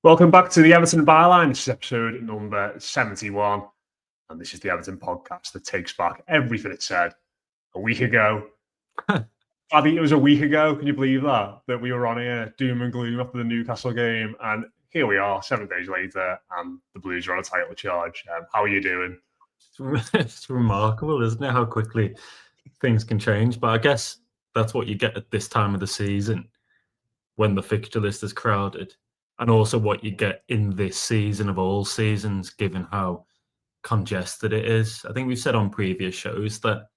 Welcome back to the Everton Byline. This is episode number 71. And this is the Everton podcast that takes back everything it said a week ago. I think it was a week ago. Can you believe that? That we were on here, doom and gloom after the Newcastle game. And here we are, 7 days later, and the Blues are on a title charge. How are you doing? It's remarkable, isn't it, how quickly things can change? But I guess that's what you get at this time of the season when the fixture list is crowded. And also what you get in this season of all seasons, given how congested it is. I think we've said on previous shows that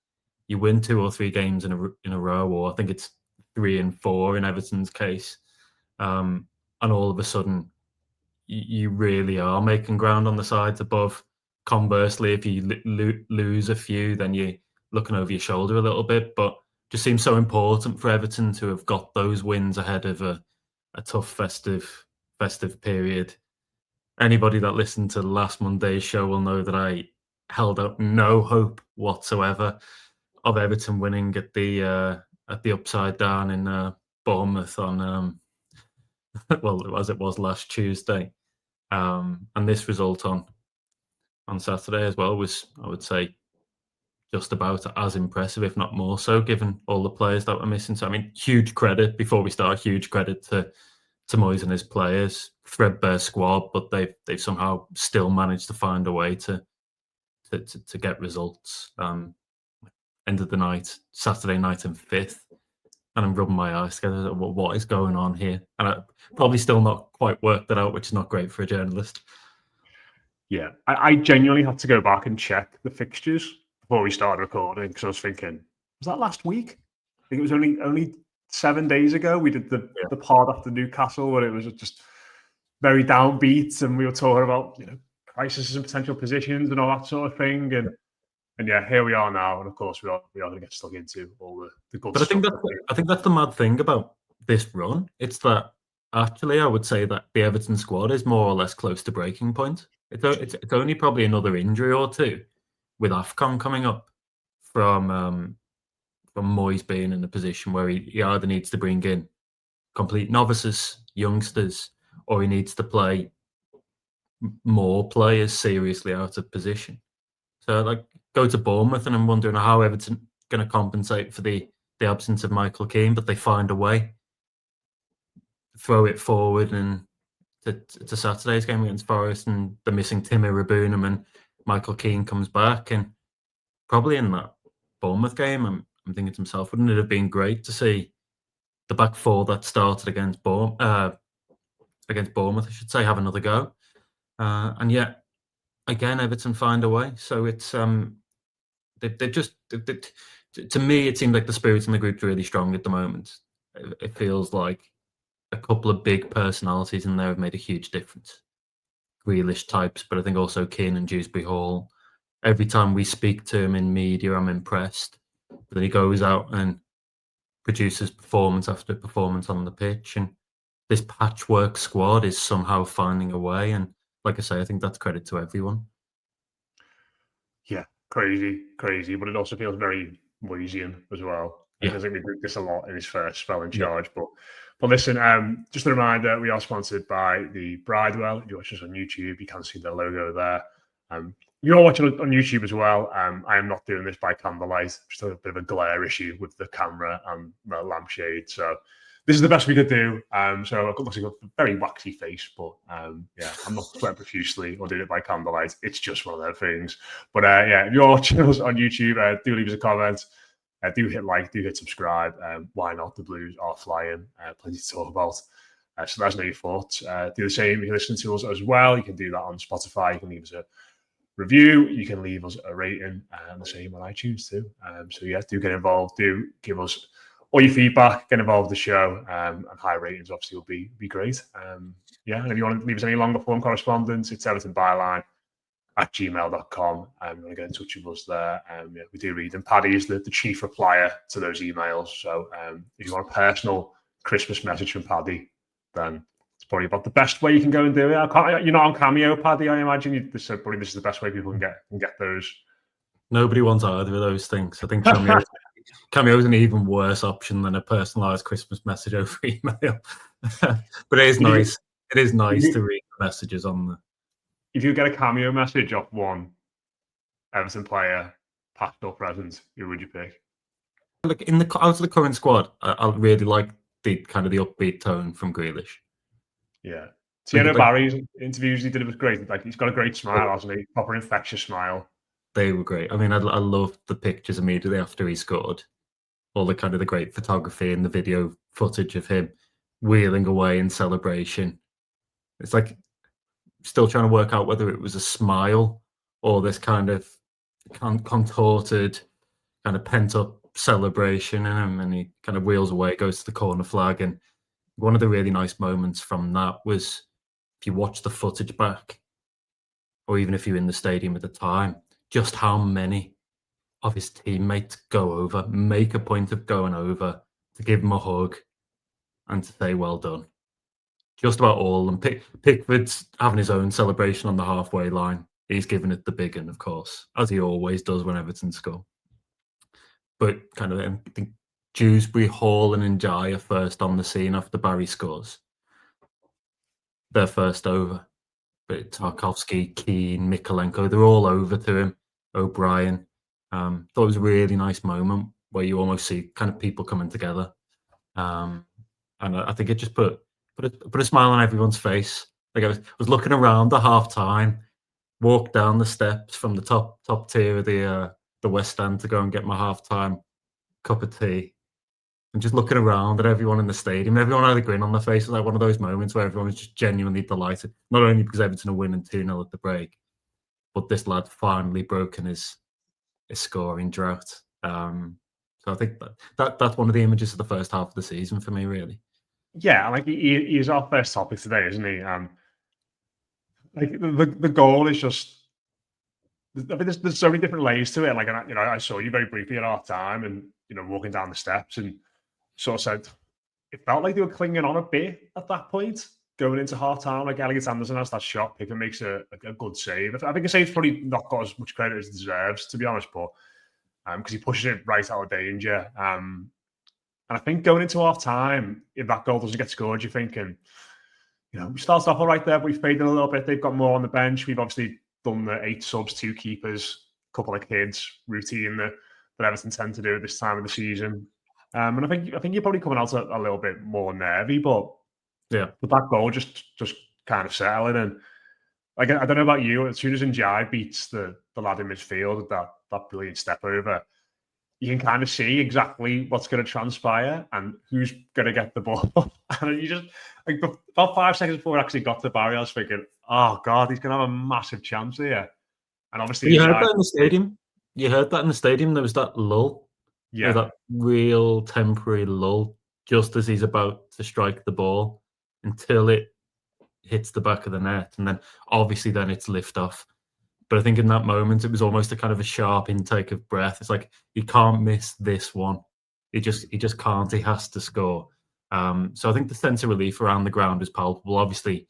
you win 2 or 3 games in a row, or I think it's 3 and 4 in Everton's case, and all of a sudden you really are making ground on the sides above. Conversely, if you lose a few, then you're looking over your shoulder a little bit. But just seems so important for Everton to have got those wins ahead of a tough festive period. Anybody that listened to last Monday's show will know that I held out no hope whatsoever of Everton winning at the Upside Down in Bournemouth on well, as it was last Tuesday, and this result on Saturday as well was, I would say, just about as impressive, if not more so, given all the players that were missing. So I mean, huge credit before we start. Huge credit to Moyes and his players. Threadbare squad, but they've somehow still managed to find a way to get results. End of the night, Saturday night in 5th, and I'm rubbing my eyes together. What is going on here? And I probably still not quite worked that out, which is not great for a journalist. Yeah, I genuinely had to go back and check the fixtures before we started recording because I was thinking, was that last week? I think it was only 7 days ago we did the pod after Newcastle where it was just very downbeat and we were talking about crises and potential positions and all that sort of thing and yeah, here we are now, and of course we are going to get stuck into all the good but stuff. I think that's the mad thing about this run. It's that actually I would say that the Everton squad is more or less close to breaking point. It's only probably another injury or two with AFCON coming up from Moyes being in a position where he either needs to bring in complete novices, youngsters, or he needs to play more players seriously out of position. So, go to Bournemouth, and I'm wondering how Everton going to compensate for the absence of Michael Keane, but they find a way. Throw it forward and to Saturday's game against Forest, and the missing Timmy Rabunam, and Michael Keane comes back, and probably in that Bournemouth game, I'm thinking to myself, wouldn't it have been great to see the back four that started against Bournemouth, I should say, have another go? And yet, again, Everton find a way. So it's to me, it seems like the spirit in the group's really strong at the moment. It feels like a couple of big personalities in there have made a huge difference. Grealish types, but I think also Kiernan Dewsbury-Hall. Every time we speak to him in media, I'm impressed. But then he goes out and produces performance after performance on the pitch. And this patchwork squad is somehow finding a way. And like I say, I think that's credit to everyone. Yeah, crazy. But it also feels very Moyesian as well. Yeah. I think we did this a lot in his first spell in charge. Yeah. But listen, just a reminder, we are sponsored by the Bridewell. If you watch us on YouTube, you can see the logo there. You're watching on YouTube as well. I am not doing this by candlelight. Just a bit of a glare issue with the camera and the lampshade. So this is the best we could do. So I've got a very waxy face, but yeah, I'm not sweating profusely or doing it by candlelight. It's just one of those things. But yeah, if you're watching us on YouTube, do leave us a comment. Do hit like, do hit subscribe. Why not? The Blues are flying. Plenty to talk about. So let us know your thoughts. Do the same if you listen to us as well. You can do that on Spotify. You can leave us a review. You can leave us a rating, and the same on iTunes too. So yeah, do get involved. Do give us all your feedback. Get involved with the show. And high ratings obviously will be great. Yeah, and if you want to leave us any longer form correspondence, it's evertonbyline@gmail.com. You want to get in touch with us there. Yeah, we do read them. Paddy is the chief replier to those emails. So if you want a personal Christmas message from Paddy, then it's probably about the best way you can go and do it. You're not on Cameo, Paddy, I imagine. This is the best way people can get those. Nobody wants either of those things. I think Cameo is an even worse option than a personalised Christmas message over email. But it is nice. It is nice to read the messages on the. If you get a cameo message off one Everton player, past or present, who would you pick? Look, out of the current squad, I really like the kind of the upbeat tone from Grealish. Yeah. Thierno Barry's interviews he did, it was great. Like, he's got a great smile, hasn't he? Proper infectious smile. They were great. I mean, I loved the pictures immediately after he scored. All the kind of the great photography and the video footage of him wheeling away in celebration. It's like still trying to work out whether it was a smile or this kind of contorted, kind of pent up celebration in him, and he kind of wheels away, goes to the corner flag. And one of the really nice moments from that was, if you watch the footage back, or even if you're in the stadium at the time, just how many of his teammates go over, make a point of going over to give him a hug and to say well done. Just about all. And Pickford's having his own celebration on the halfway line. He's giving it the big one, of course, as he always does when Everton score. But kind of, I think Dewsbury-Hall and Ndai are first on the scene after Barry scores. They're first over. But Tarkowski, Keane, Mikolenko, they're all over to him. O'Brien. Thought it was a really nice moment where you almost see kind of people coming together. And I think it just put a smile on everyone's face. Like, I was looking around at half time, walked down the steps from the top tier of the West End to go and get my half-time cup of tea, and just looking around at everyone in the stadium. Everyone had a grin on their face. It was like one of those moments where everyone was just genuinely delighted, not only because Everton are winning 2-0 at the break, but this lad finally broken his scoring drought. So I think that's one of the images of the first half of the season for me, really. Yeah, like he is our first topic today, isn't he? Like the goal is just. I mean, there's so many different layers to it. Like, I saw you very briefly at half time, and walking down the steps, and sort of said it felt like they were clinging on a bit at that point, going into half time. Like, Elliot Anderson has that shot, Pickford makes a good save. I think a save's probably not got as much credit as it deserves, to be honest, but because he pushes it right out of danger. And I think going into half time, if that goal doesn't get scored, you're thinking, we started off all right there, but we've faded a little bit. They've got more on the bench. We've obviously done the 8 subs, 2 keepers, a couple of kids routine that Everton tend to do at this time of the season. And I think you're probably coming out a little bit more nervy, but that goal just kind of settling. And like, I don't know about you, as soon as Ndai beats the lad in midfield, that brilliant step over, you can kind of see exactly what's going to transpire and who's going to get the ball. And you just, like, about 5 seconds before it actually got to Barry, I was thinking, oh God, he's going to have a massive chance here. And obviously, you heard that in the stadium. You heard that in the stadium. There was that lull. Yeah, that real temporary lull just as he's about to strike the ball until it hits the back of the net, and then obviously then it's lift off. But I think in that moment it was almost a kind of a sharp intake of breath. It's like, he can't miss this one. He just can't. He has to score. So I think the sense of relief around the ground is palpable. Obviously,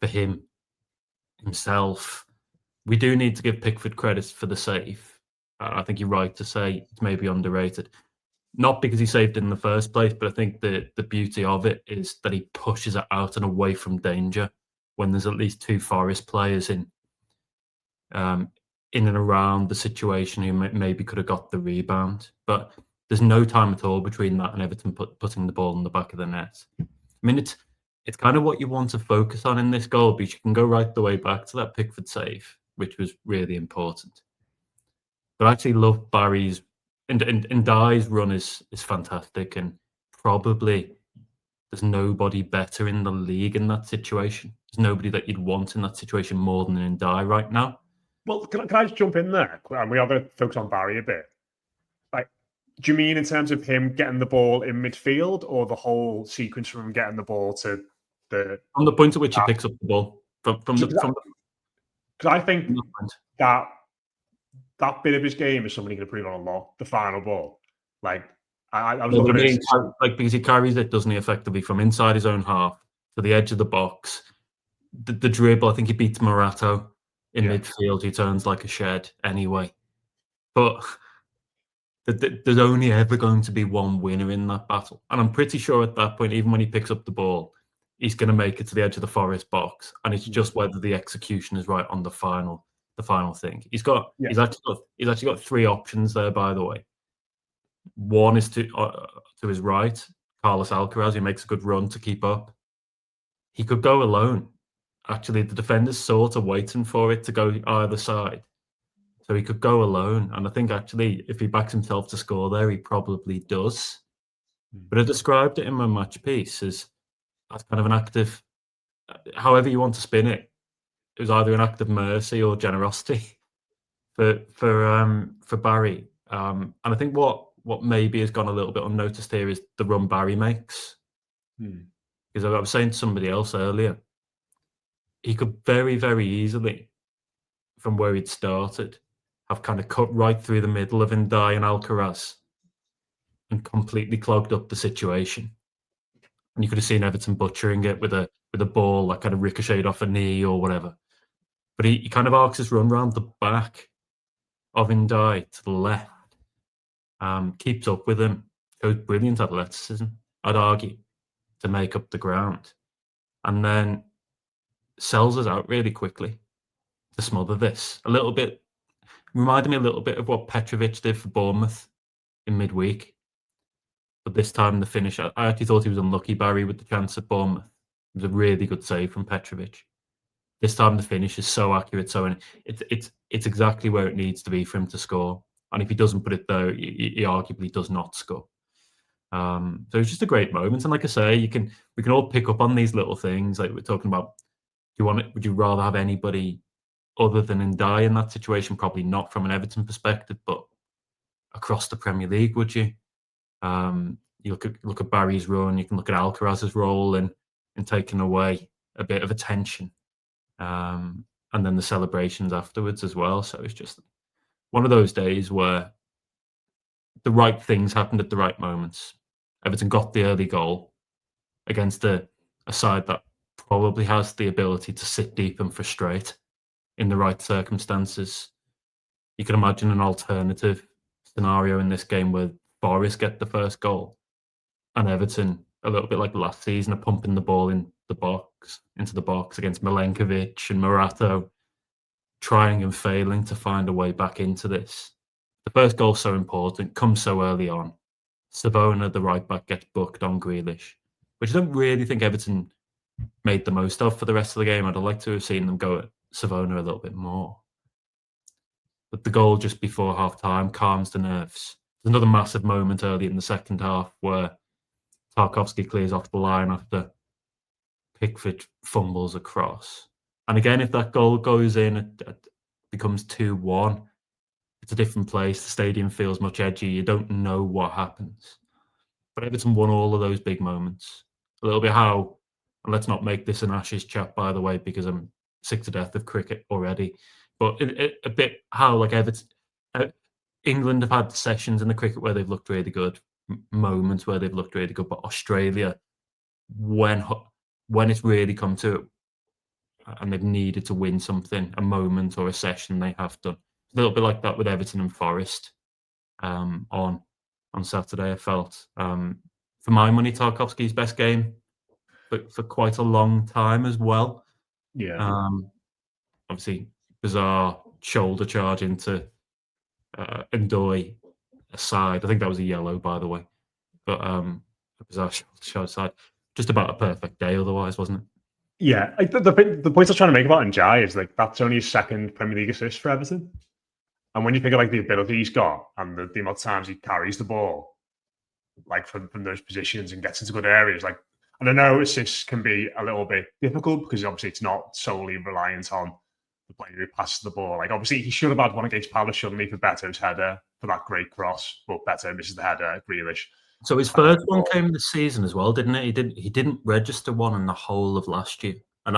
for himself, we do need to give Pickford credit for the save. I think you're right to say it's maybe underrated. Not because he saved it in the first place, but I think the beauty of it is that he pushes it out and away from danger when there's at least 2 Forest players in and around the situation who maybe could have got the rebound. But there's no time at all between that and Everton putting the ball in the back of the net. I mean, it's kind of what you want to focus on in this goal, because you can go right the way back to that Pickford save, which was really important. But I actually love Barry's and Ndai's run is fantastic, and probably there's nobody better in the league in that situation. There's nobody that you'd want in that situation more than Ndai right now. Well, can I just jump in there? And we are going to focus on Barry a bit. Like, do you mean in terms of him getting the ball in midfield, or the whole sequence from him getting the ball to from the point at which he picks up the ball? Because I think that bit of his game is something he can improve on a lot. The final ball, like, I was looking at it, like, because he carries it, doesn't he, effectively from inside his own half to the edge of the box. The dribble, I think he beats Morato in midfield, who turns like a shed anyway. But there's only ever going to be one winner in that battle, and I'm pretty sure at that point, even when he picks up the ball, he's going to make it to the edge of the Forest box, and it's just whether the execution is right on the final thing. He's actually got 3 options there, by the way. One is to his right, Carlos Alcaraz, who makes a good run to keep up. He could go alone. Actually, the defender's sort of waiting for it to go either side. So he could go alone. And I think actually, if he backs himself to score there, he probably does. But I described it in my match piece as kind of an act of, however you want to spin it, it was either an act of mercy or generosity for Barry. And I think what maybe has gone a little bit unnoticed here is the run Barry makes. Because I was saying to somebody else earlier, he could very, very easily, from where he'd started, have kind of cut right through the middle of Ndai and Alcaraz and completely clogged up the situation. And you could have seen Everton butchering it with a ball that kind of ricocheted off a knee or whatever. But he kind of arcs his run round the back of Ndai to the left, keeps up with him, shows brilliant athleticism, I'd argue, to make up the ground. And then sells us out really quickly to smother this. A little bit, reminded me a little bit of what Petrovic did for Bournemouth in midweek. But this time the finish, I actually thought he was unlucky, Barry, with the chance at Bournemouth. It was a really good save from Petrovic. This time the finish is so accurate, so it's exactly where it needs to be for him to score. And if he doesn't put it there, he arguably does not score. So it's just a great moment. And like I say, we can all pick up on these little things. Like we're talking about, would you rather have anybody other than Ndai in that situation? Probably not from an Everton perspective, but across the Premier League, would you? You look at Barry's run, you can look at Alcaraz's role in taking away a bit of attention. And then the celebrations afterwards as well. So it's just one of those days where the right things happened at the right moments. Everton got the early goal against a side that probably has the ability to sit deep and frustrate in the right circumstances. You can imagine an alternative scenario in this game where Forest get the first goal and Everton, a little bit like last season, are pumping the ball into the box against Milenkovic and Morato, trying and failing to find a way back into this. The first goal so important, comes so early on. Savona, the right back, gets booked on Grealish, which I don't really think Everton made the most of for the rest of the game. I'd like to have seen them go at Savona a little bit more. But the goal just before half-time calms the nerves. There's another massive moment early in the second half where Tarkowski clears off the line after Pickford fumbles across. And again, if that goal goes in, it becomes 2-1. It's a different place. The stadium feels much edgy. You don't know what happens. But Everton won all of those big moments. A little bit how, and let's not make this an Ashes chat, by the way, because I'm sick to death of cricket already. But a bit how, like Everton, England have had sessions in the cricket where they've looked really good, moments where they've looked really good. But Australia, when it's really come to it, and they've needed to win something, a moment or a session, they have done. A little bit like that with Everton and Forest on Saturday, I felt. For my money, Tarkowski's best game for quite a long time as well. Yeah. Obviously, bizarre shoulder charge into Ndai aside. I think that was a yellow, by the way. But a bizarre shoulder charge aside. Just about a perfect day otherwise, wasn't it? Yeah. The point I was trying to make about Ndai is like that's only his second Premier League assist for Everton. And when you think of like the ability he's got and the amount of times he carries the ball, like from those positions and gets into good areas, like, and I know assists can be a little bit difficult because obviously it's not solely reliant on the player who passes the ball. Like obviously he should have had one against Palace, shouldn't he, for Beto's header for that great cross, but Beto misses the header, Grealish. So his first one came this season as well, didn't it? He didn't register one in the whole of last year. And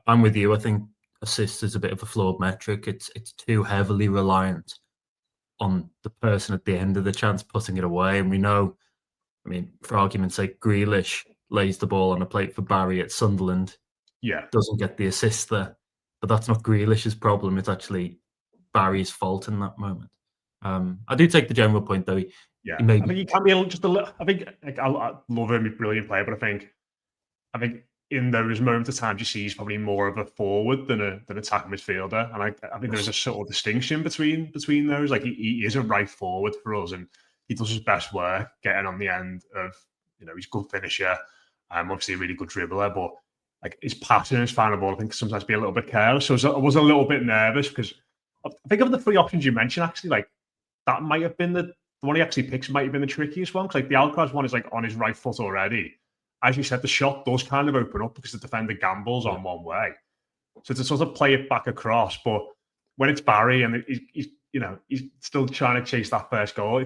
I'm with you. I think assists is a bit of a flawed metric. It's too heavily reliant on the person at the end of the chance putting it away. And we know, I mean, for argument's sake, Grealish lays the ball on a plate for Barry at Sunderland. Yeah. Doesn't get the assist there. But that's not Grealish's problem. It's actually Barry's fault in that moment. I do take the general point, though. I think he can be just a little. I think I love him, he's a brilliant player, but I think I think in those moments of time, you see he's probably more of a forward than an attacking midfielder, and I think there's a sort of distinction between those. Like he is a right forward for us, and he does his best work getting on the end of, he's a good finisher, obviously a really good dribbler, but like his passing and his final ball, I think sometimes be a little bit careless. So I was a little bit nervous because I think of the three options you mentioned, actually, like that might have been the one he actually picks might have been the trickiest one, because like the Alcaraz one is like on his right foot already. As you said, the shot does kind of open up because the defender gambles on one way. So to sort of play it back across, but when it's Barry and he's still trying to chase that first goal,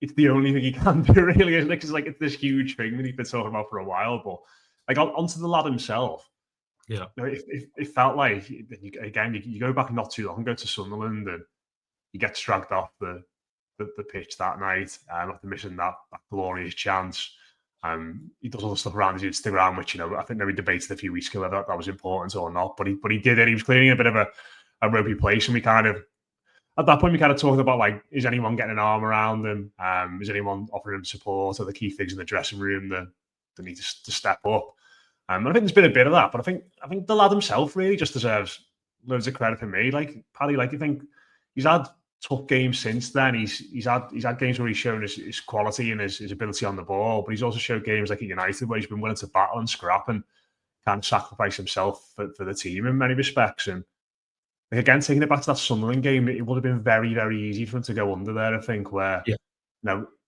it's the only thing he can do, really, isn't it? Because like it's this huge thing that he's been talking about for a while. But like onto the lad himself, it felt like, again, you go back not too long ago to Sunderland and he gets dragged off the pitch that night after missing that glorious chance. He does all the stuff around his Instagram, which I think we debated a few weeks ago whether that was important or not. But he did it. He was clearly in a bit of a ropey place, and we kind of at that point we kind of talked about, like, is anyone getting an arm around him? Is anyone offering him support? Are the key things in the dressing room that need to step up? And I think there's been a bit of that, but I think the lad himself really just deserves loads of credit for me. Like Paddy, like, you think he's had tough games since then. He's had games where he's shown his quality and his ability on the ball, but he's also showed games like at United where he's been willing to battle and scrap and kind of sacrifice himself for the team in many respects. And like, again, taking it back to that Sunderland game, it would have been very, very easy for him to go under there, I think, where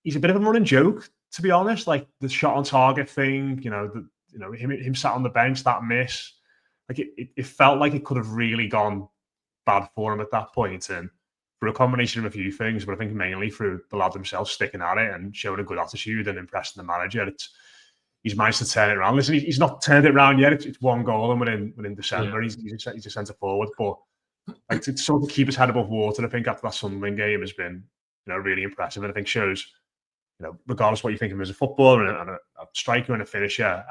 he's a bit of a running joke, to be honest. Like the shot on target thing, him sat on the bench, that miss, like it felt like it could have really gone bad for him at that point. And for a combination of a few things, but I think mainly through the lad himself sticking at it and showing a good attitude and impressing the manager, he's managed to turn it around. Listen, he's not turned it around yet. It's one goal, and within December, he's a centre forward. But like, to sort of keep his head above water, I think after that Sunderland game has been really impressive, and I think shows, regardless of what you think of him as a footballer and a striker and a finisher,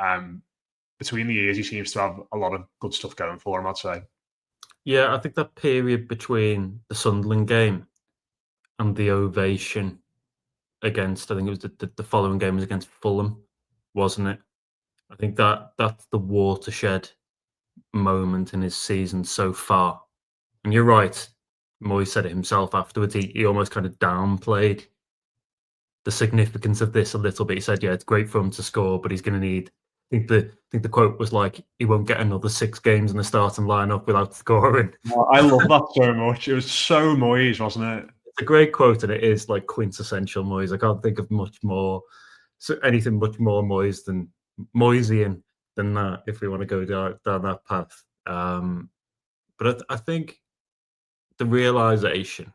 between the years he seems to have a lot of good stuff going for him, I'd say. Yeah, I think that period between the Sunderland game and the ovation against, I think it was the following game was against Fulham, wasn't it? I think that's the watershed moment in his season so far. And you're right, Moyes said it himself afterwards. He almost kind of downplayed the significance of this a little bit. He said, it's great for him to score, but he's going to need, I think the quote was like, he won't get another 6 games in the starting lineup without scoring. Oh, I love that so much. It was so Moyes, wasn't it? It's a great quote, and it is like quintessential Moyes. I can't think of anything much more Moyes than Moyesian than that, if we want to go down that path. But I think the realization,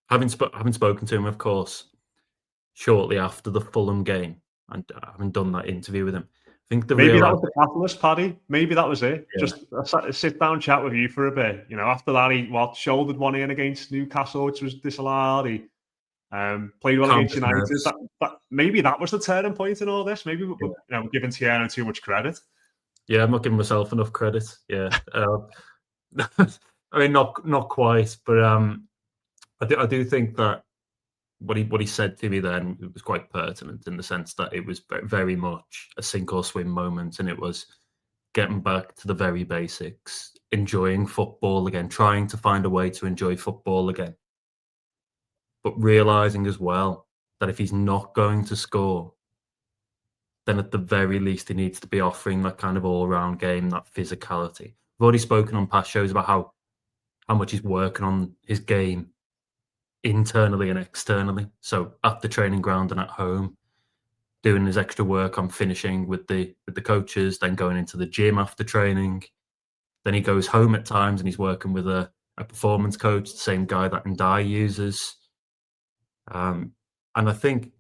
having spoken to him, of course, shortly after the Fulham game, and having done that interview with him, I think maybe that was the catalyst, Paddy. Maybe that was it. Yeah. Just a sit down chat with you for a bit. After that, he shouldered one in against Newcastle, which was disallowed. He played well against United. Maybe that was the turning point in all this. Maybe we're giving Thierno too much credit. Yeah, I'm not giving myself enough credit. Yeah, I mean, not quite, but I do think that what he said to me then was quite pertinent, in the sense that it was very much a sink or swim moment, and it was getting back to the very basics, enjoying football again, trying to find a way to enjoy football again, but realizing as well that if he's not going to score, then at the very least he needs to be offering that kind of all-round game, that physicality. I've already spoken on past shows about how much he's working on his game internally and externally. So at the training ground and at home, doing his extra work on finishing with the coaches, then going into the gym after training. Then he goes home at times and he's working with a performance coach, the same guy that Ndai uses. And I think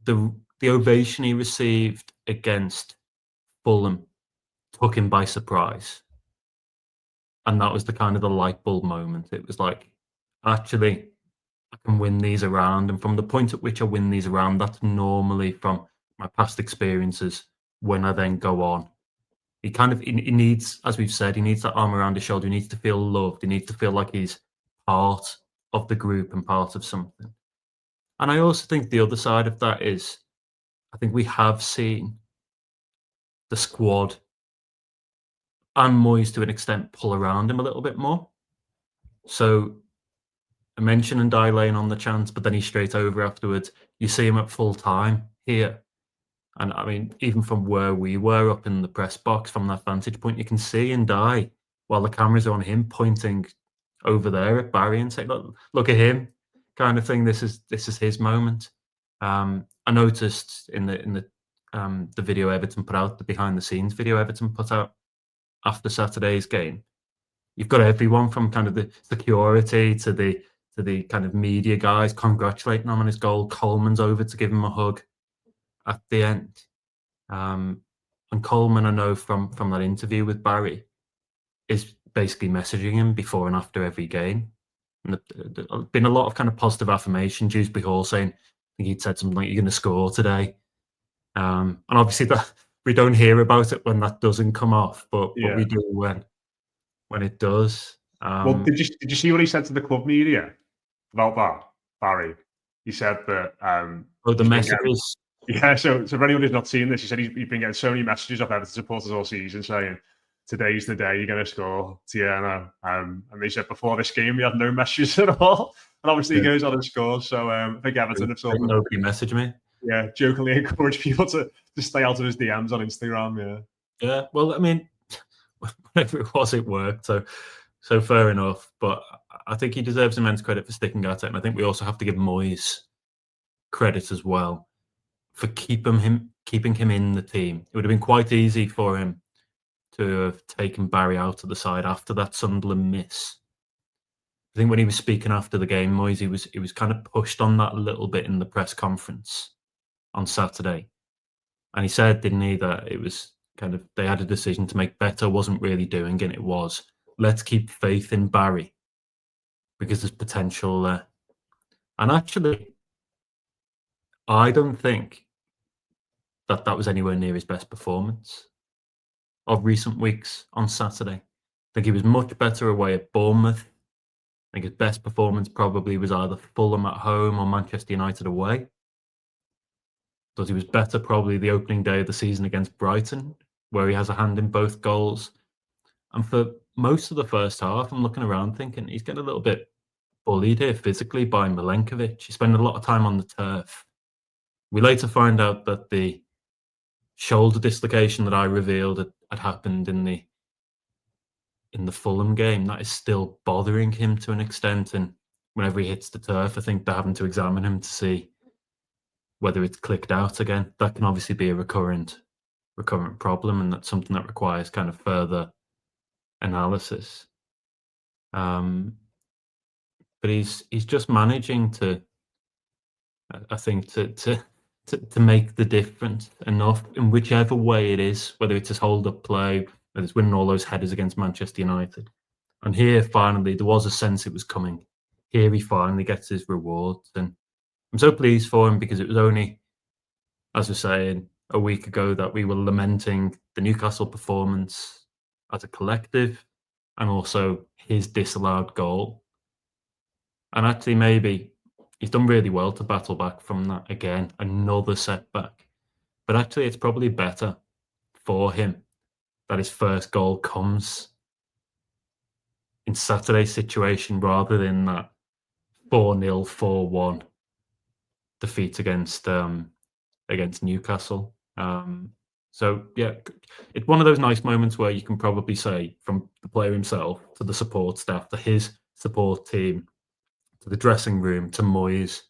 the ovation he received against Fulham took him by surprise. And that was the kind of the light bulb moment. It was like, actually, I can win these around. And from the point at which I win these around, that's normally from my past experiences when I then go on. He needs, as we've said, he needs that arm around his shoulder. He needs to feel loved. He needs to feel like he's part of the group and part of something. And I also think the other side of that is, I think we have seen the squad and Moyes to an extent pull around him a little bit more. So I mentioned Ndai laying on the chance, but then he's straight over afterwards. You see him at full time here. And I mean, even from where we were up in the press box, from that vantage point, you can see Ndai, while the cameras are on him, pointing over there at Barry and saying, look at him, kind of thing. This is his moment. I noticed in the video Everton put out, the behind the scenes video Everton put out after Saturday's game, you've got everyone from kind of the security to the kind of media guys congratulating him on his goal. Coleman's over to give him a hug at the end. And Coleman, I know from that interview with Barry, is basically messaging him before and after every game. And there's been a lot of kind of positive affirmation. Dewsbury-Hall saying, I think he'd said something like, "You're going to score today." And obviously that we don't hear about it when that doesn't come off, but we do when it does. Well, did you see what he said to the club media about that, Barry? He said that the messages. Yeah, so for anyone who's not seen this, he said he's been getting so many messages off Everton supporters all season saying, "Today's the day you're going to score, Thierno." And they said before this game we had no messages at all. And obviously he goes on and scores. So I think Everton have sort of nobody messaged me. Yeah, jokingly encourage people to stay out of his DMs on Instagram. Yeah. Well, I mean, whatever it was, it worked. So fair enough. But I think he deserves immense credit for sticking at it. And I think we also have to give Moyes credit as well for keeping him in the team. It would have been quite easy for him to have taken Barry out of the side after that Sunderland miss. I think when he was speaking after the game, Moyes, he was kind of pushed on that a little bit in the press conference on Saturday. And he said, didn't he, that it was kind of, they had a decision to make. Better wasn't really doing it. It was, let's keep faith in Barry because there's potential there. And actually, I don't think that was anywhere near his best performance of recent weeks on Saturday. I think he was much better away at Bournemouth. I think his best performance probably was either Fulham at home or Manchester United away. Thought he was better probably the opening day of the season against Brighton, where he has a hand in both goals. And for most of the first half, I'm looking around thinking he's getting a little bit bullied here physically by Milenkovic. He's spending a lot of time on the turf. We later find out that the shoulder dislocation that I revealed had happened in the Fulham game. That is still bothering him to an extent. And whenever he hits the turf, I think they're having to examine him to see whether it's clicked out again. That can obviously be a recurrent problem, and that's something that requires kind of further analysis. But he's just managing to, I think, to make the difference enough in whichever way it is, whether it's his hold-up play, whether it's winning all those headers against Manchester United. And here, finally, there was a sense it was coming. Here he finally gets his rewards. And I'm so pleased for him because it was only, as we're saying, a week ago that we were lamenting the Newcastle performance as a collective and also his disallowed goal. And actually, maybe he's done really well to battle back from that again, another setback. But actually, it's probably better for him that his first goal comes in Saturday's situation rather than that 4-0, 4-1 defeat against Newcastle. So yeah, it's one of those nice moments where you can probably say from the player himself to the support staff, to his support team, to the dressing room, to Moyes,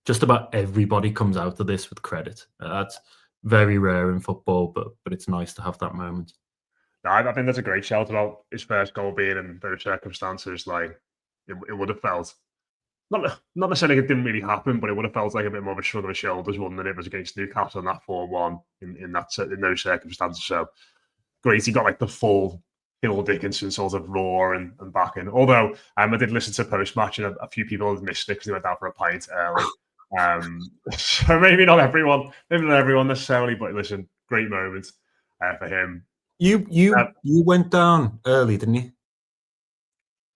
just about everybody comes out of this with credit. That's very rare in football, but it's nice to have that moment. I think that's a great shout about his first goal being in those circumstances. Like it would have felt not necessarily it didn't really happen, but it would have felt like a bit more of a shrug of the shoulders one than it was against Newcastle on that 4-1 in those circumstances. So great, he got like the full Hill Dickinson sort of roar and backing. Although I did listen to post match and a few people have missed it because they went out for a pint early. So maybe not everyone necessarily, but listen, great moment for him. You went down early, didn't you?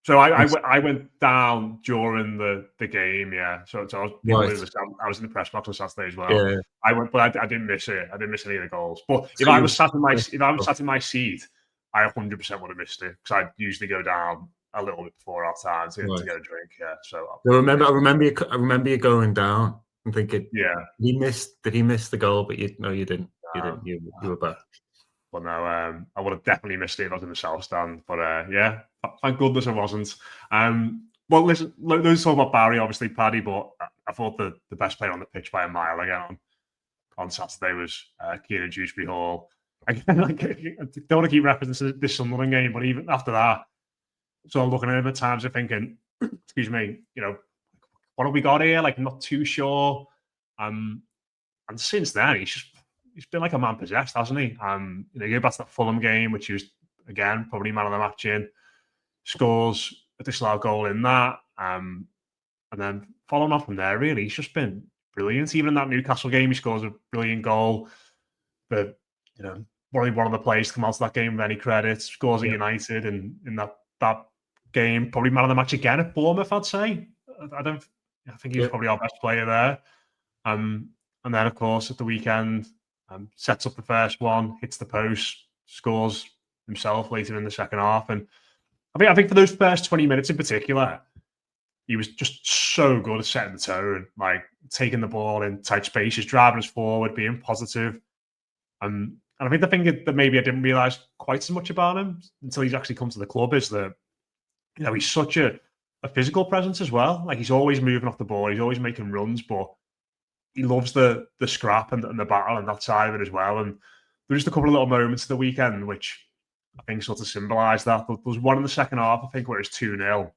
So I went down during the game, yeah. So I was in the press box on Saturday as well. Yeah. I went, but I didn't miss it. I didn't miss any of the goals. But if I was sat in my seat, I 100% would have missed it because I usually go down a little bit before our time to get a drink. Yeah, so I remember you going down and thinking, yeah, did he miss the goal? But you didn't. You didn't. You were back. But no, I would have definitely missed it if I was in the South Stand. But yeah, thank goodness I wasn't. Well, listen, those talk about Barry, obviously Paddy, but I thought the best player on the pitch by a mile again on Saturday was Kiernan Dewsbury-Hall. Again, I don't want to keep referencing this Sunderland game, but even after that, so I'm looking at him at times and thinking, excuse me, what have we got here? Like, I'm not too sure. And since then, he's been like a man possessed, hasn't he? You go back to that Fulham game, which he was, again, probably man of the match in, scores a disallowed goal in that. And then following on from there, really, he's just been brilliant. Even in that Newcastle game, he scores a brilliant goal. But, one of the players to come out of that game with any credit, scores at United, and in that game, probably man of the match again at Bournemouth, I'd say. I think he was probably our best player there. And then, of course, at the weekend, sets up the first one, hits the post, scores himself later in the second half. And I think for those first 20 minutes in particular, he was just so good at setting the tone, like taking the ball in tight spaces, driving us forward, being positive. And I think the thing that maybe I didn't realise quite so much about him until he's actually come to the club is that, he's such a physical presence as well. Like, he's always moving off the ball, he's always making runs, but he loves the scrap and the battle and that side of it as well. And there's just a couple of little moments of the weekend which I think sort of symbolise that. There was one in the second half, I think, where it's 2-0.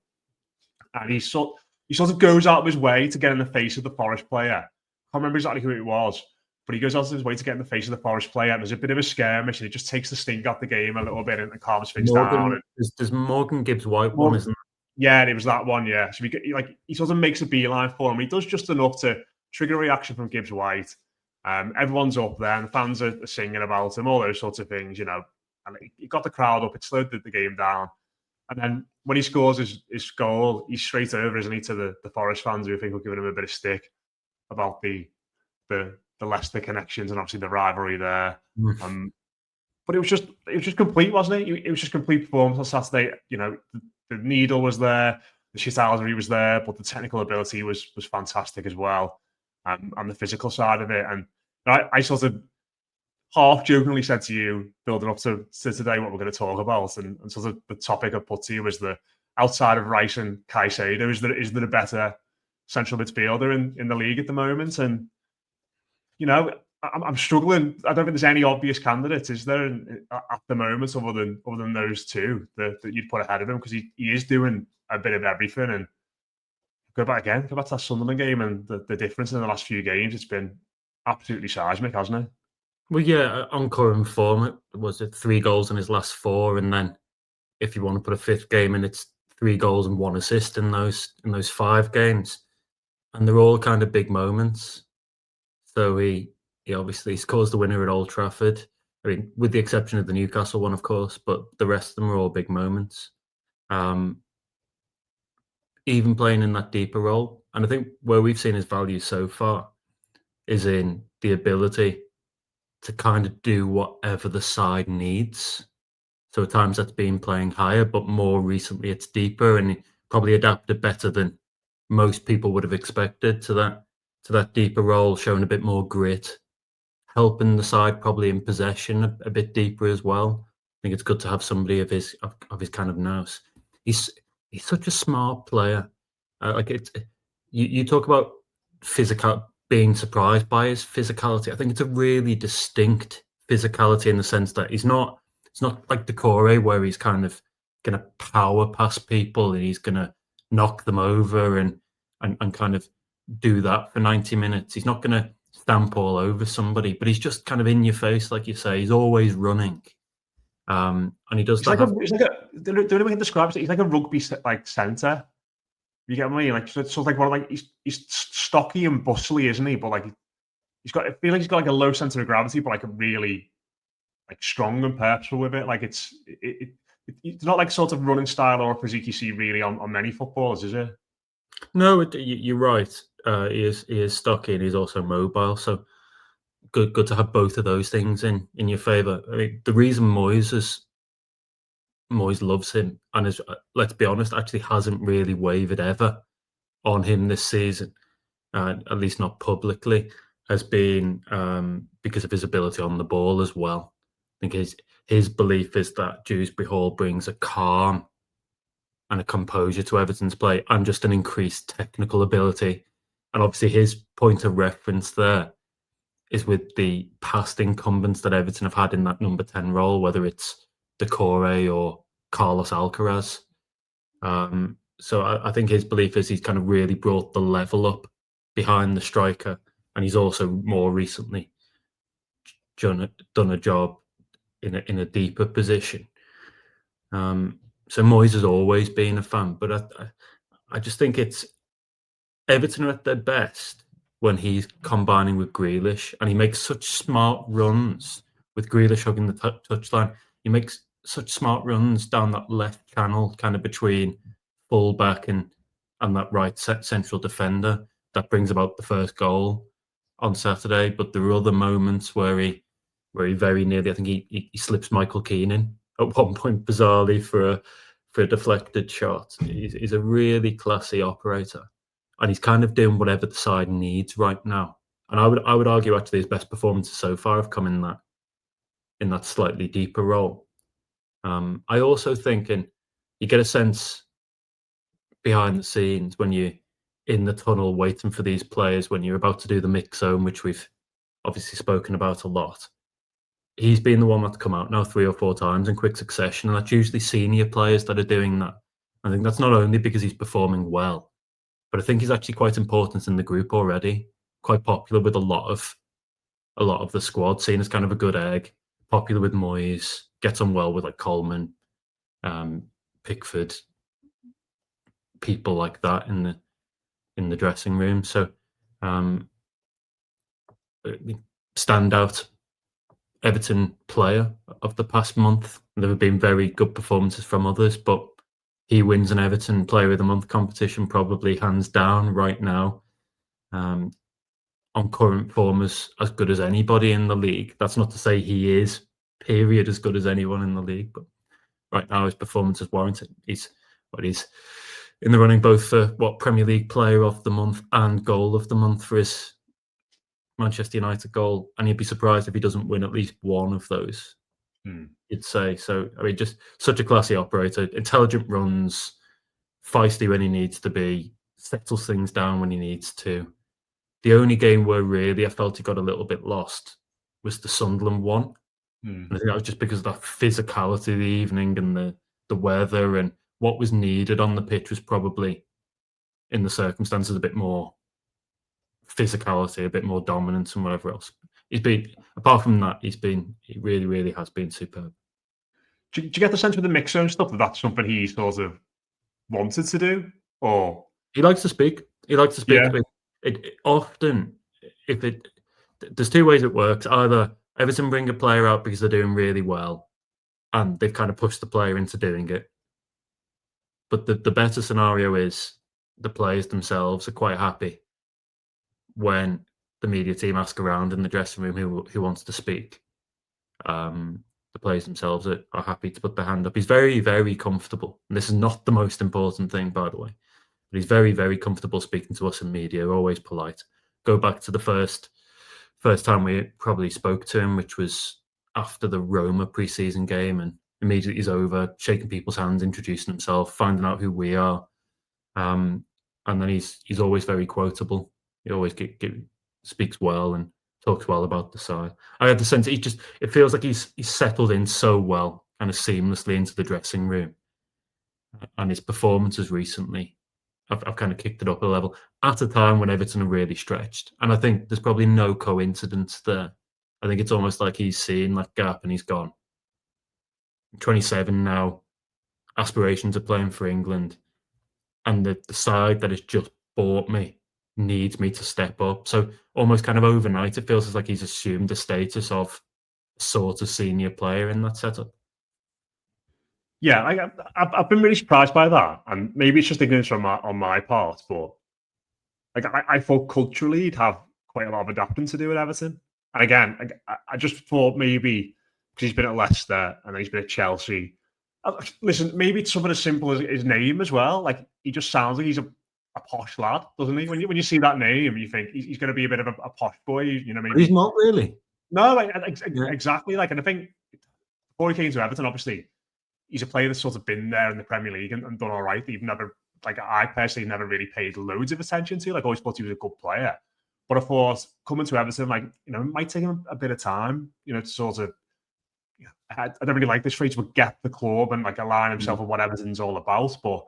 And he sort of goes out of his way to get in the face of the Forest player. I can't remember exactly who it was, but he goes out of his way to get in the face of the Forest player. And there's a bit of a skirmish, and it just takes the sting out the game a little bit and calms things down. There's Morgan Gibbs-White one, isn't there? Yeah, it was that one, yeah. So he sort of makes a beeline for him. He does just enough to trigger a reaction from Gibbs-White. Everyone's up there, and the fans are singing about him, all those sorts of things, And he got the crowd up. It slowed the game down. And then when he scores his goal, he's straight over, isn't he, to the Forest fans who I think will give him a bit of stick about the Leicester connections and obviously the rivalry there. But it was just complete, wasn't it? It was just complete performance on Saturday. The needle was there, the shithousery was there, but the technical ability was fantastic as well, and the physical side of it. And I sort of half jokingly said to you, building up to today, what we're going to talk about, and sort of the topic I put to you was the outside of Rice and Caicedo, is there a better central midfielder in the league at the moment? And I'm struggling. I don't think there's any obvious candidates, is there, at the moment, other than those two that you'd put ahead of him, because he is doing a bit of everything. And go back to that Sunderland game and the difference in the last few games. It's been absolutely seismic, hasn't it? Well, yeah, on current form, was it 3 goals in his last 4, and then if you want to put a 5th game in, it's 3 goals and 1 assist in those 5 games, and they're all kind of big moments. So he obviously scores the winner at Old Trafford. I mean, with the exception of the Newcastle one, of course, but the rest of them are all big moments. Even playing in that deeper role, and I think where we've seen his value so far is in the ability to kind of do whatever the side needs. So at times that's been playing higher, but more recently it's deeper, and he probably adapted better than most people would have expected to that deeper role, showing a bit more grit, helping the side probably in possession a bit deeper as well. I think it's good to have somebody of his kind of nous. He's such a smart player. You talk about physical, being surprised by his physicality. I think it's a really distinct physicality in the sense that it's not like Decore, where he's kind of going to power past people and he's going to knock them over and kind of do that for 90 minutes. He's not going to stamp all over somebody, but he's just kind of in your face, like you say. He's always running, and he does that. The only way I can describe it, he's like a rugby centre. You get what I mean? Like, so it's sort of like he's stocky and bustly, isn't he? But like I feel like he's got like a low centre of gravity, but like a really like strong and purposeful with it. Like it's not like sort of running style or physique you see really on many footballers, is it? No, you're right. He is stocky and he's also mobile. So good to have both of those things in your favour. I mean, the reason Moyes has Moyes loves him, and is, let's be honest, actually hasn't really wavered ever on him this season, at least not publicly, has been because of his ability on the ball as well. I think his belief is that Dewsbury-Hall brings a calm and a composure to Everton's play and just an increased technical ability. And obviously his point of reference there is with the past incumbents that Everton have had in that number 10 role, whether it's Decore or Carlos Alcaraz. So I think his belief is he's kind of really brought the level up behind the striker, and he's also more recently done a job in a deeper position. So Moyes has always been a fan, but I just think it's Everton are at their best when he's combining with Grealish, and he makes such smart runs with Grealish hugging the touchline. He makes such smart runs down that left channel, kind of between fullback and that right central defender, that brings about the first goal on Saturday. But there are other moments where he very nearly, I think he slips Michael Keenan at one point bizarrely for a deflected shot. He's a really classy operator, and he's kind of doing whatever the side needs right now. And I would argue actually his best performances so far have come in that slightly deeper role. I also think, and you get a sense behind the scenes when you're in the tunnel waiting for these players, when you're about to do the mix zone, which we've obviously spoken about a lot. He's been the one that's come out now 3 or 4 times in quick succession, and that's usually senior players that are doing that. I think that's not only because he's performing well, but I think he's actually quite important in the group already. Quite popular with a lot of the squad, seen as kind of a good egg. Popular with Moyes, gets on well with like Coleman, Pickford, people like that in the dressing room. So standout Everton player of the past month. There have been very good performances from others, but he wins an Everton Player of the Month competition probably hands down right now. On current form as good as anybody in the league. That's not to say he is, period, as good as anyone in the league, but right now his performance is warranted. He's in the running both for Premier League Player of the Month and Goal of the Month for his Manchester United goal, and you'd be surprised if he doesn't win at least one of those. You'd say. So I mean, just such a classy operator, intelligent runs, feisty when he needs to be, settles things down when he needs to. The only game where really I felt he got a little bit lost was the Sunderland one. And I think that was just because of that physicality of the evening and the weather, and what was needed on the pitch was probably, in the circumstances, a bit more physicality, a bit more dominance and whatever else. Apart from that, he really, really has been superb. Do you get the sense with the mix zone stuff that that's something he sort of wanted to do? Or he likes to speak. Yeah. Often, there's 2 ways it works. Either Everton bring a player out because they're doing really well, and they've kind of pushed the player into doing it. But the better scenario is the players themselves are quite happy when the media team ask around in the dressing room who wants to speak. The players themselves are happy to put their hand up. He's very, very comfortable. And this is not the most important thing, by the way. But he's very, very comfortable speaking to us in media, always polite. Go back to the first time we probably spoke to him, which was after the Roma pre-season game, and immediately he's over, shaking people's hands, introducing himself, finding out who we are. And then he's always very quotable. He always speaks well and talks well about the side. I had the sense it feels like he's settled in so well, kind of seamlessly into the dressing room. And his performances recently, I've kind of kicked it up a level at a time when Everton are really stretched. And I think there's probably no coincidence there. I think it's almost like he's seen that gap and he's gone. I'm 27 now, aspirations of playing for England, and the side that has just bought me needs me to step up. So almost kind of overnight, it feels like he's assumed the status of a sort of senior player in that setup. Yeah, I've been really surprised by that, and maybe it's just ignorance on my part, but like I thought culturally he'd have quite a lot of adapting to do at Everton. And again, I just thought maybe because he's been at Leicester and then he's been at Chelsea, Listen, maybe it's something as simple as his name as well. Like, he just sounds like he's a posh lad, doesn't he? When you see that name, you think he's going to be a bit of a posh boy. You know, maybe He's not really. no, like Yeah. exactly. Like, and I think before he came to Everton, obviously, he's a player that's sort of been there in the Premier League and done all right. You've never, like, I personally never really paid loads of attention to. Like, always thought he was a good player. But I thought coming to Everton, like, you know, it might take him a bit of time, you know, to sort of, I don't really like this phrase, but get the club and like align himself with what Everton's all about. But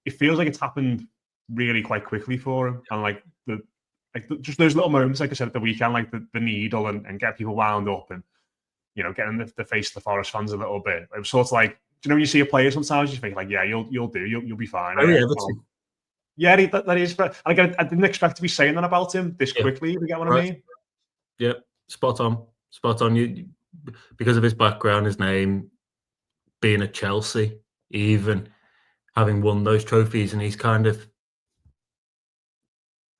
it feels like it's happened really quite quickly for him. And like just those little moments, like I said at the weekend, like the needle and get people wound up and, you know, getting the face of the Forest fans a little bit. It was sort of like, do you know, when you see a player sometimes you think like, yeah, you'll do, you'll be fine. Very Well, Everton. yeah, that is. But I didn't expect to be saying that about him this quickly. You get what I mean? Yeah, spot on. You because of his background, his name, being at Chelsea, even having won those trophies, and he's kind of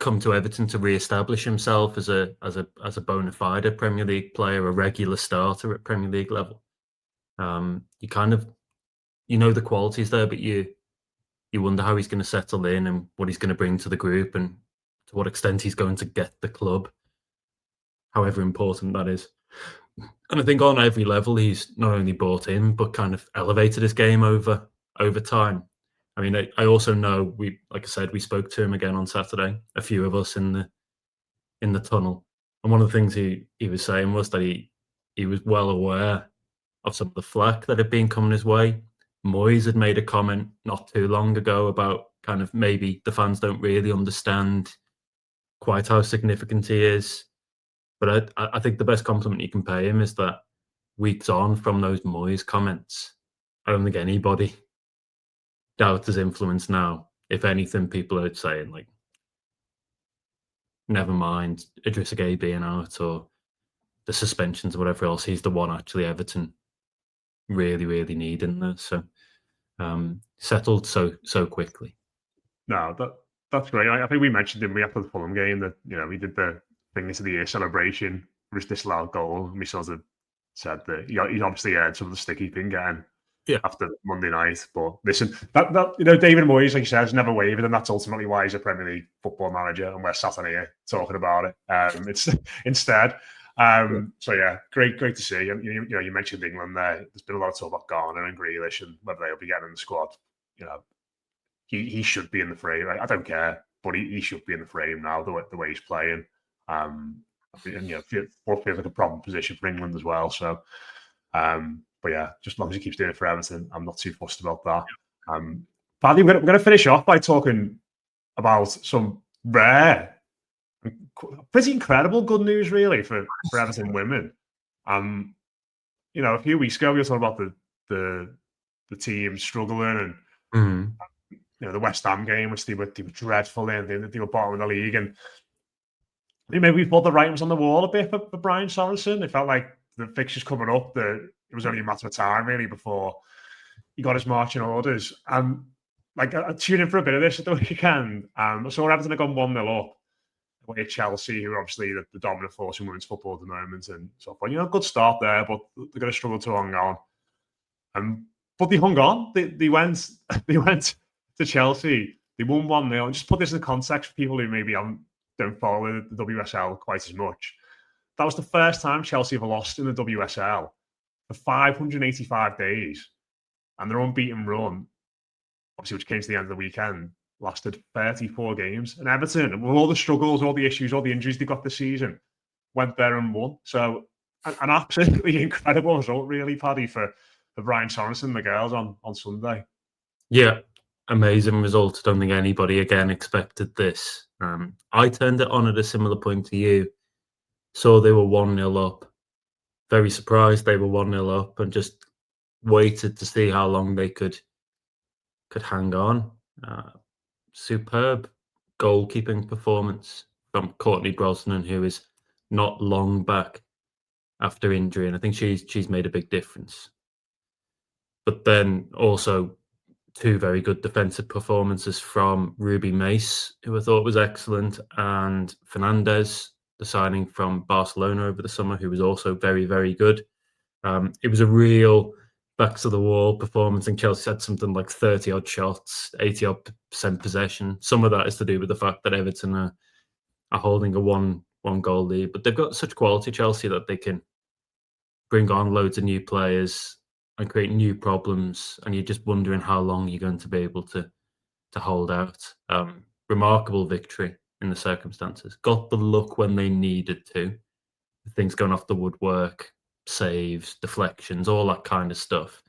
come to Everton to re-establish himself as a bona fide Premier League player, a regular starter at Premier League level. You kind of, you know, the qualities there, but you wonder how he's going to settle in and what he's going to bring to the group and to what extent he's going to get the club, however important that is. And I think on every level, he's not only brought in, but kind of elevated his game over time. I mean, I also know like I said, we spoke to him again on Saturday, a few of us in the tunnel. And one of the things he was saying was that he was well aware of some of the flack that had been coming his way. Moyes had made a comment not too long ago about kind of maybe the fans don't really understand quite how significant he is. But I think the best compliment you can pay him is that weeks on from those Moyes comments, I don't think anybody doubts his influence now. If anything, people are saying, like, never mind Idrissa Gueye being out or the suspensions or whatever else, he's the one actually Everton really, really need in there. So settled so quickly. No, that's great. I think we mentioned him after the Fulham game that, you know, we did the Fingers of the Year celebration with this loud goal. And we sort of said that he's obviously earned some of the stick he's been getting after Monday night. But listen, that you know, David Moyes, like you said, has never wavered, and that's ultimately why he's a Premier League football manager, and we're sat on here talking about it. It's instead. So yeah, great to see. And you know, you mentioned England there. There's been a lot of talk about Garner and Grealish and whether they'll be getting in the squad. You know, he should be in the frame. I don't care, but he should be in the frame now. The way he's playing, and you know, feels like a problem position for England as well. So, but yeah, just as long as he keeps doing it for Everton, I'm not too fussed about that. Paddy, we're going to finish off by talking about some rare, pretty incredible good news, really, for Everton women. You know, a few weeks ago we were talking about the team struggling and you know, the West Ham game, which they were dreadful in. They were bottom of the league, and maybe we thought the writing was on the wall a bit for Brian Sorensen. It felt like the fixtures coming up, that it was only a matter of time really before he got his marching orders. And like, I tuned in for a bit of this at the weekend. I saw Everton had gone 1-0 up away at Chelsea, who are obviously the dominant force in women's football at the moment, and so on. You know, good start there, but they're going to struggle to hang on. But they hung on. They went to Chelsea. They won 1-0. And just put this in context for people who maybe don't follow the WSL quite as much. That was the first time Chelsea have lost in the WSL for 585 days. And their unbeaten run, obviously, which came to the end of the weekend, lasted 34 games. And Everton, with all the struggles, all the issues, all the injuries they got this season, went there and won. So an absolutely incredible result, really, Paddy, for Brian Sorensen and the girls on Sunday. Yeah, amazing result. I don't think anybody again expected this. I turned it on at a similar point to you. Saw they were 1-0 up. Very surprised they were 1-0 up, and just waited to see how long they could hang on. Superb goalkeeping performance from Courtney Brosnan, who is not long back after injury, and I think she's made a big difference. But then also two very good defensive performances from Ruby Mace, who I thought was excellent, and Fernandez, the signing from Barcelona over the summer, who was also very, very good. It was a real backs of the wall performance. I think Chelsea had something like 30 odd shots, 80 odd % possession. Some of that is to do with the fact that Everton are holding a one goal lead, but they've got such quality, Chelsea, that they can bring on loads of new players and create new problems. And you're just wondering how long you're going to be able to hold out. Remarkable victory in the circumstances. Got the luck when they needed to. Things going off the woodwork, saves, deflections, all that kind of stuff.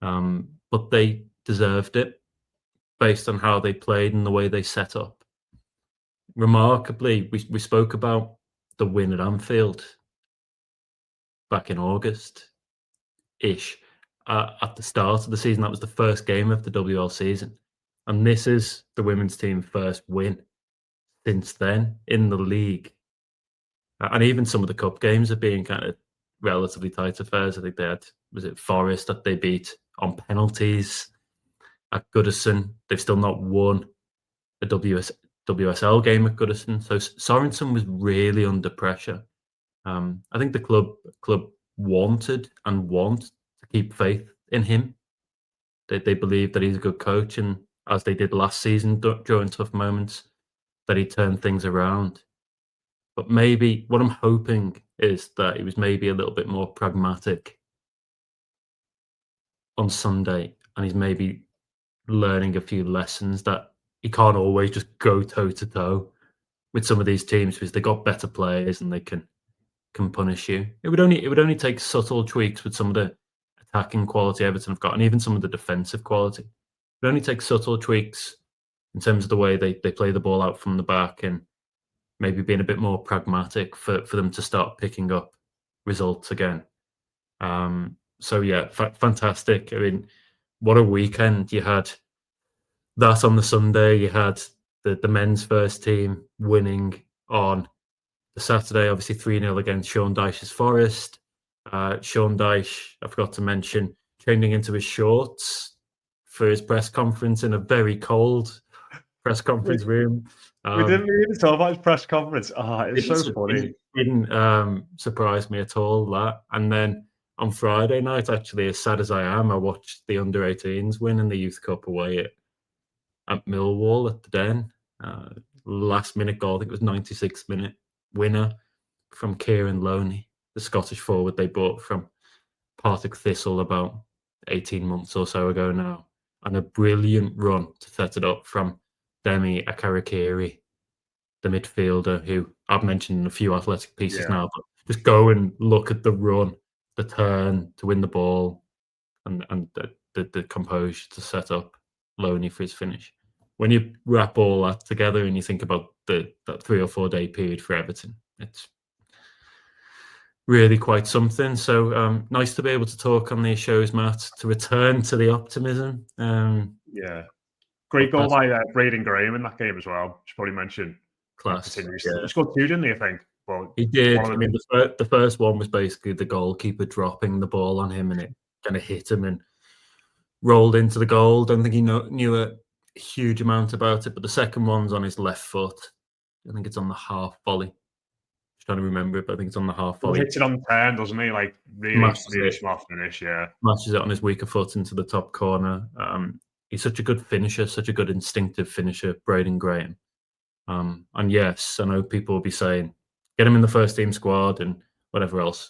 But they deserved it based on how they played and the way they set up. Remarkably, we spoke about the win at Anfield back in August-ish. At the start of the season, that was the first game of the WL season. And this is the women's team's first win since then in the league. And even some of the cup games have been kind of relatively tight affairs. I think they had, was it Forest that they beat on penalties at Goodison? They've still not won a WSL game at Goodison. So Sorensen was really under pressure. I think the club wanted and want to keep faith in him. They believe that he's a good coach, and as they did last season during tough moments, that he turned things around. But maybe what I'm hoping is that he was maybe a little bit more pragmatic on Sunday, and he's maybe learning a few lessons that he can't always just go toe to toe with some of these teams because they got better players and they can punish you. It would only take subtle tweaks with some of the attacking quality Everton have got, and even some of the defensive quality. It would only take subtle tweaks in terms of the way they play the ball out from the back and maybe being a bit more pragmatic for them to start picking up results again. So yeah, fantastic. I mean, what a weekend. You had that on the Sunday. You had the men's first team winning on the Saturday, obviously 3-0 against Sean Dyche's Forest. Sean Dyche, I forgot to mention, changing into his shorts for his press conference in a very cold press conference room. We didn't even talk about his press conference. It's so funny. It didn't surprise me at all, that. And then on Friday night, actually, as sad as I am, I watched the under-18s win in the Youth Cup away at Millwall at the Den. Last-minute goal, I think it was 96th minute winner from Kieran Dewsbury-Hall, the Scottish forward they bought from Partick Thistle about 18 months or so ago now. And a brilliant run to set it up from Demi Akarakiri, the midfielder, who I've mentioned in a few athletic pieces now, but just go and look at the run, the turn to win the ball, and the composure to set up Loney for his finish. When you wrap all that together and you think about that 3 or 4 day period for Everton, it's really quite something. So nice to be able to talk on these shows, Matt, to return to the optimism. Great goal by Braden Graham in that game as well. Should probably mention. Class. He scored 2, didn't he, I think? Well, he did. I mean, the first one was basically the goalkeeper dropping the ball on him and it kind of hit him and rolled into the goal. Don't think he knew a huge amount about it, but the second one's on his left foot. I think it's on the half volley. Just trying to remember it, but I think it's on the half volley. He hits it on 10, doesn't he? Like really smart finish, yeah. Smashes it on his weaker foot into the top corner. He's such a good finisher, such a good instinctive finisher, Braden Graham. And yes, I know people will be saying, get him in the first team squad and whatever else.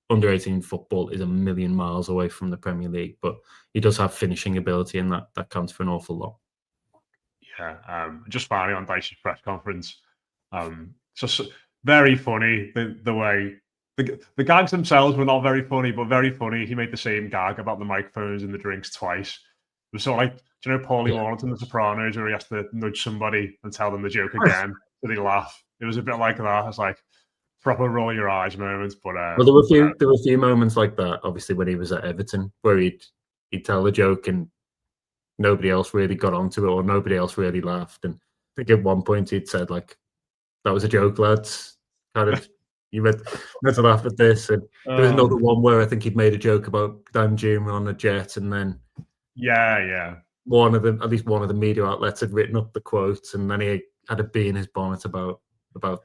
Under 18 football is a million miles away from the Premier League, but he does have finishing ability, and that counts for an awful lot. Yeah, just finally on Dyche's press conference, just very funny the way the gags themselves were not very funny, but very funny. He made the same gag about the microphones and the drinks twice. It was sort of like, do you know Paulie Warrington, The Sopranos, where he has to nudge somebody and tell them the joke again so they laugh? It was a bit like that. It's like proper roll your eyes moments. But well, there were a few moments like that. Obviously, when he was at Everton, where he'd tell the joke and nobody else really got onto it, or nobody else really laughed. And I think at one point he'd said, like, "That was a joke, lads." Kind of, you meant to laugh at this. And there was another one where I think he'd made a joke about Dan Juma on a jet, and then at least one of the media outlets had written up the quote, and then he had a bee in his bonnet about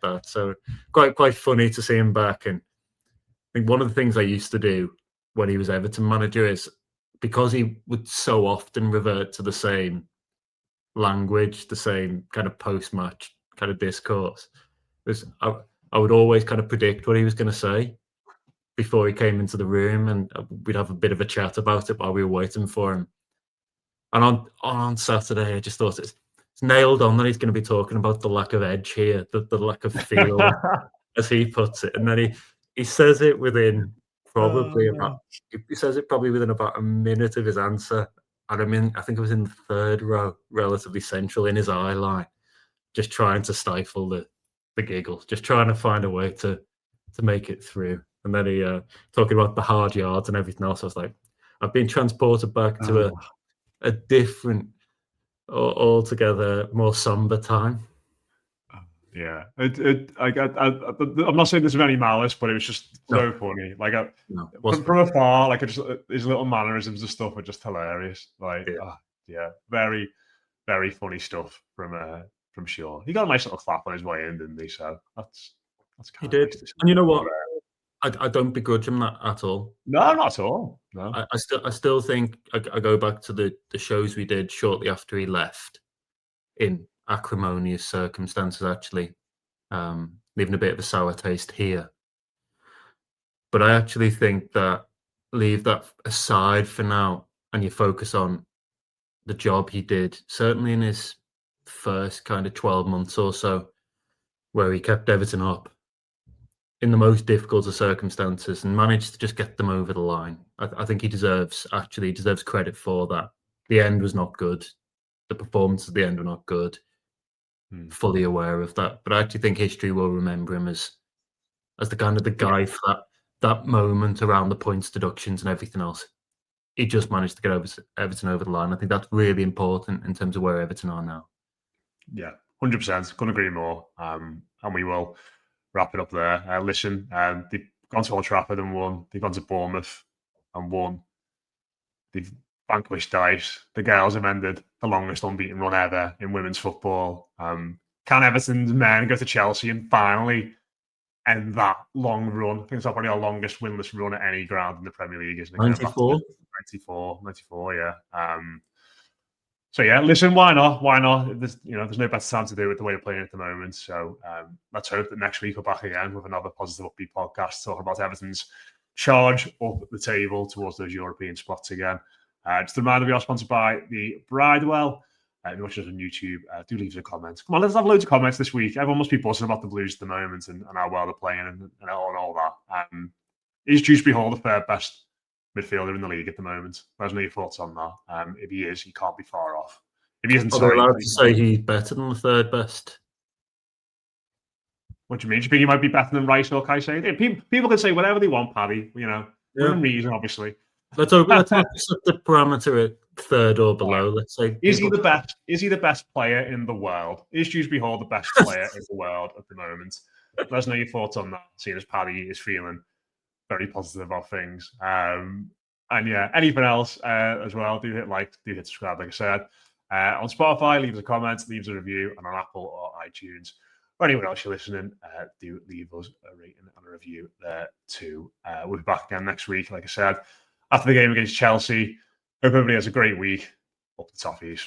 that. So quite funny to see him back. And I think one of the things I used to do when he was Everton manager is because he would so often revert to the same language, the same kind of post-match kind of discourse. I would always kind of predict what he was going to say before he came into the room, and we'd have a bit of a chat about it while we were waiting for him. And on Saturday, I just thought it's nailed on that he's going to be talking about the lack of edge here, the lack of feel, as he puts it. And then he says it within probably within about a minute of his answer. And I think it was in the third row, relatively central in his eye line, just trying to stifle the giggles, just trying to find a way to make it through. And then he talking about the hard yards and everything else. I was like, I've been transported back to a different, altogether more somber time. Yeah, I'm not saying this with any malice, but it was just so funny. Like from afar, like his little mannerisms and stuff are just hilarious. Like, very, very funny stuff from Shaw. He got a nice little clap on his way in, didn't he? So that's kind of nice. And you know what? I don't begrudge him that at all. No, not at all. No, I still think I go back to the shows we did shortly after he left, in acrimonious circumstances, actually, leaving a bit of a sour taste here. But I actually think that leave that aside for now, and you focus on the job he did, certainly in his first kind of 12 months or so, where he kept Everton up in the most difficult of circumstances and managed to just get them over the line. I think he deserves credit for that. The end was not good. The performances at the end were not good. Fully aware of that. But I actually think history will remember him as the kind of the guy for that moment around the points deductions and everything else. He just managed to get Everton over the line. I think that's really important in terms of where Everton are now. Yeah, 100%. Couldn't agree more. And we will wrap it up there. Listen, they've gone to Old Trafford and won. They've gone to Bournemouth and won. They've vanquished Dice. The Girls have ended the longest unbeaten run ever in women's football. Can Everton's men go to Chelsea and finally end that long run? I think it's probably our longest winless run at any ground in the Premier League, isn't it? 94, yeah. So yeah, listen, why not? Why not? There's no better time to do it the way we're playing at the moment. So let's hope that next week we're back again with another positive upbeat podcast talking about Everton's charge up the table towards those European spots again. Just a reminder, we are sponsored by the Bridewell. If you're watching us on YouTube, do leave us a comment. Come on, let's have loads of comments this week. Everyone must be buzzing about the Blues at the moment and how well they're playing and all that. Is Dewsbury-Hall the third best midfielder in the league at the moment? Let us know your thoughts on that. If he is, he can't be far off. If he isn't, are they allowed to say he's better than the third best? What do you mean? Do you think he might be better than Rice or Caicedo? People can say whatever they want, Paddy. Within reason, obviously. Let's set the parameter at third or below. Let's say, is he the best? Is he the best player in the world? Is Dewsbury-Hall the best player in the world at the moment? Let us know your thoughts on that. Seeing as Paddy is feeling very positive about things. And yeah, anything else as well, do hit like, do hit subscribe, like I said. On Spotify, leave us a comment, leave us a review, and on Apple or iTunes, or anywhere else you're listening, do leave us a rating and a review there too. We'll be back again next week, like I said, after the game against Chelsea. Hope everybody has a great week. Up the Toffees.